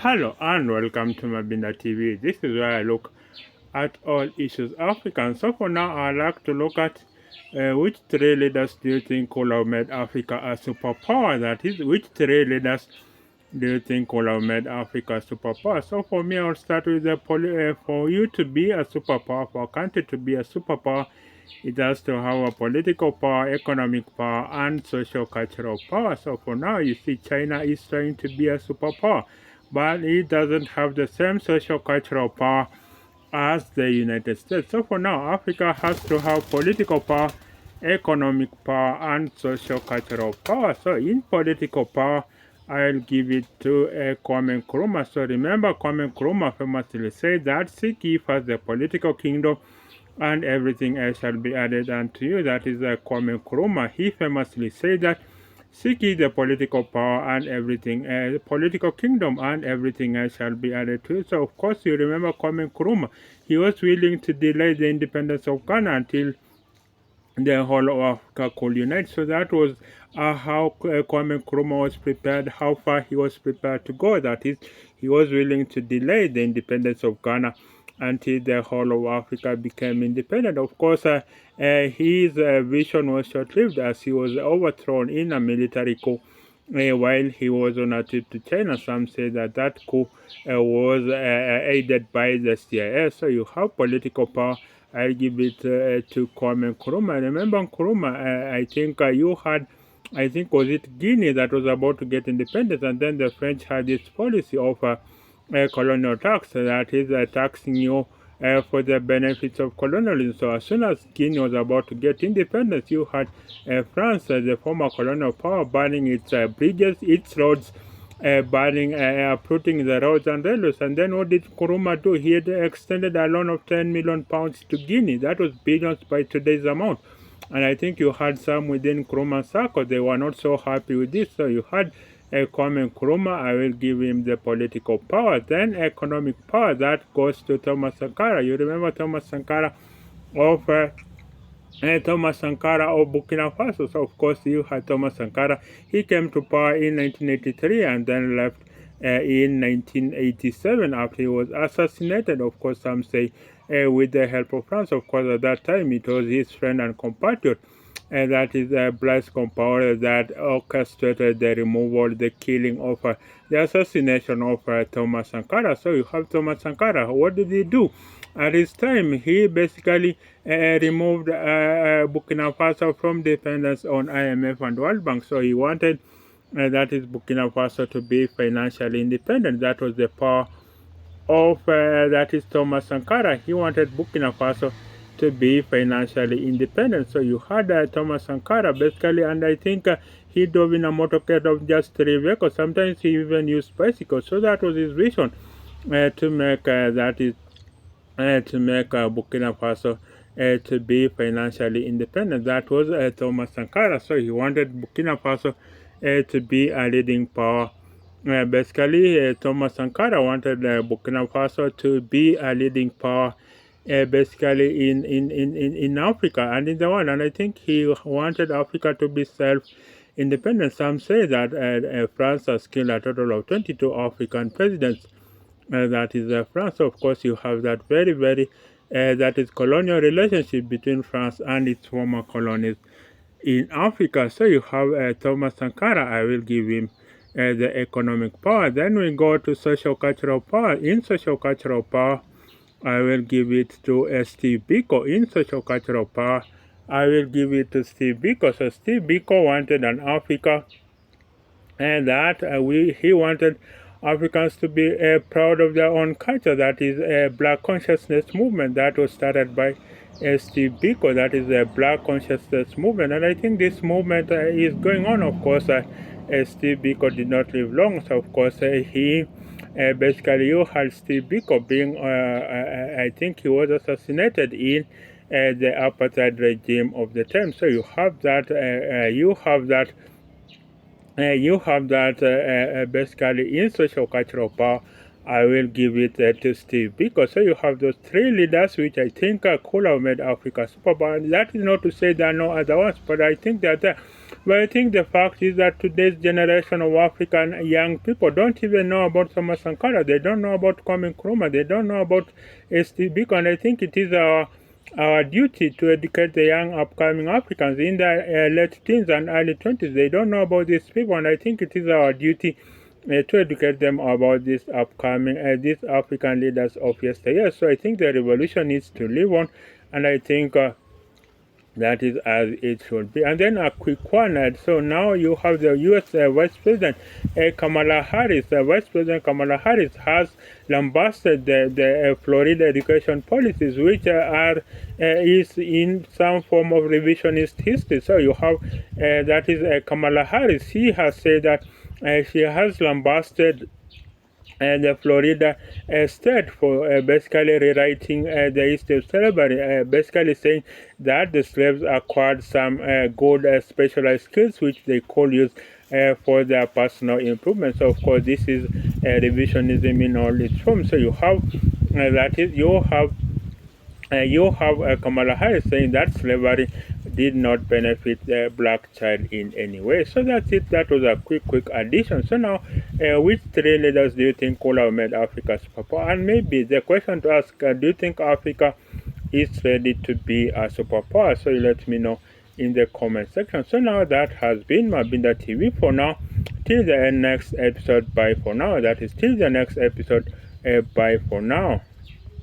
Hello and welcome to Mabinda TV. This is where I look at all issues African. So for now, I'd like to look at which three leaders do you think could have made Africa a superpower? That is, which three leaders do you think could have made Africa a superpower? So for me, I'll start with for you to be a superpower, for a country to be a superpower, it has to have a political power, economic power, and social cultural power. So for now, you see China is trying to be a superpower, but it doesn't have the same social cultural power as the United States. So for now, Africa has to have political power, economic power, and social cultural power. So in political power, I'll give it to Kwame Nkrumah. So remember, Kwame Nkrumah famously said that seek ye first the political kingdom and everything else shall be added unto you. That is Kwame Nkrumah. He famously said that seek ye the political power and everything, political kingdom and everything else shall be added to you. So of course you remember Kwame Nkrumah. He was willing to delay the independence of Ghana until the whole of Africa could unite. So that was how Kwame Nkrumah was prepared, how far he was prepared to go. That is, he was willing to delay the independence of Ghana until the whole of Africa became independent. Of course, his vision was short-lived as he was overthrown in a military coup while he was on a trip to China. Some say that that coup was aided by the CIA. So you have political power. I'll give it to Kwame Nkrumah. Remember Nkrumah, I think you had, I think was it Guinea that was about to get independence, and then the French had this policy of colonial tax, that is taxing you for the benefits of colonialism. So as soon as Guinea was about to get independence, you had France, the former colonial power, banning its bridges, its roads, banning, uprooting the roads and railways. And then what did Nkrumah do? He had extended a loan of 10 million pounds to Guinea. That was billions by today's amount. And I think you had some within Nkrumah's circle. They were not so happy with this. So you had Kwame Nkrumah. I will give him the political power. Then economic power, that goes to Thomas Sankara. You remember Thomas Sankara of Thomas Sankara of Burkina Faso. So of course you had Thomas Sankara. He came to power in 1983 and then left in 1987 after he was assassinated. Of course, some say with the help of France. Of course, at that time it was his friend and compatriot, that is Blaise Compaoré, that orchestrated the removal, the killing of, the assassination of Thomas Sankara. So you have Thomas Sankara. What did he do? At his time, he basically removed Burkina Faso from dependence on IMF and World Bank. So he wanted, that is Burkina Faso, to be financially independent. That was the power of, that is Thomas Sankara. He wanted Burkina Faso to be financially independent. So you had Thomas Sankara basically, and I think he drove in a motorcade of just 3 vehicles. Sometimes he even used bicycles. So that was his vision, to make Burkina Faso to be financially independent. That was Thomas Sankara. So he wanted Burkina Faso to be a leading power. Basically, Thomas Sankara wanted Burkina Faso to be a leading power, basically in Africa and in the world. And I think he wanted Africa to be self-independent. Some say that France has killed a total of 22 African presidents. That is France. Of course, you have that very that is colonial relationship between France and its former colonies in Africa. So you have Thomas Sankara. I will give him the economic power. Then we go to social cultural power. In social cultural power, I will give it to Steve Biko. In social cultural power, I will give it to Steve Biko. So Steve Biko wanted an Africa, and that he wanted Africans to be proud of their own culture. That is a Black consciousness movement that was started by Steve Biko. That is a Black consciousness movement, and I think this movement is going on. Of course, Steve Biko did not live long, so of course he basically you had Steve Biko being, I think he was assassinated in the apartheid regime of the time. So you have that, basically in social cultural power. I will give it to Steve Biko. So you have those three leaders which I think could have made Africa superpower. That is not to say there are no other ones, but I think that But I think the fact is that today's generation of African young people don't even know about Thomas Sankara. They don't know about Kwame Nkrumah. They don't know about Steve Biko. And I think it is our duty to educate the young upcoming Africans in their late teens and early 20s. They don't know about these people, and I think it is our duty to educate them about these African leaders of yesteryear. So I think the revolution needs to live on, and I think that is as it should be. And then a quick one. So now you have the U.S. Vice President Kamala Harris. Vice President Kamala Harris has lambasted the Florida education policies, which is in some form of revisionist history. So you have that is Kamala Harris. She has said that she has lambasted the Florida state for basically rewriting the history of slavery, basically saying that the slaves acquired some good specialized skills which they could use for their personal improvement. So, of course, this is revisionism in all its forms. So you have you have Kamala Harris saying that slavery did not benefit the black child in any way. So that's it. That was a quick addition. So now, which three leaders do you think could have made Africa superpower? And maybe the question to ask, do you think Africa is ready to be a superpower? So you let me know in the comment section. So now that has been Mabinda TV for now. Till the next episode, bye for now. That is till the next episode, bye for now.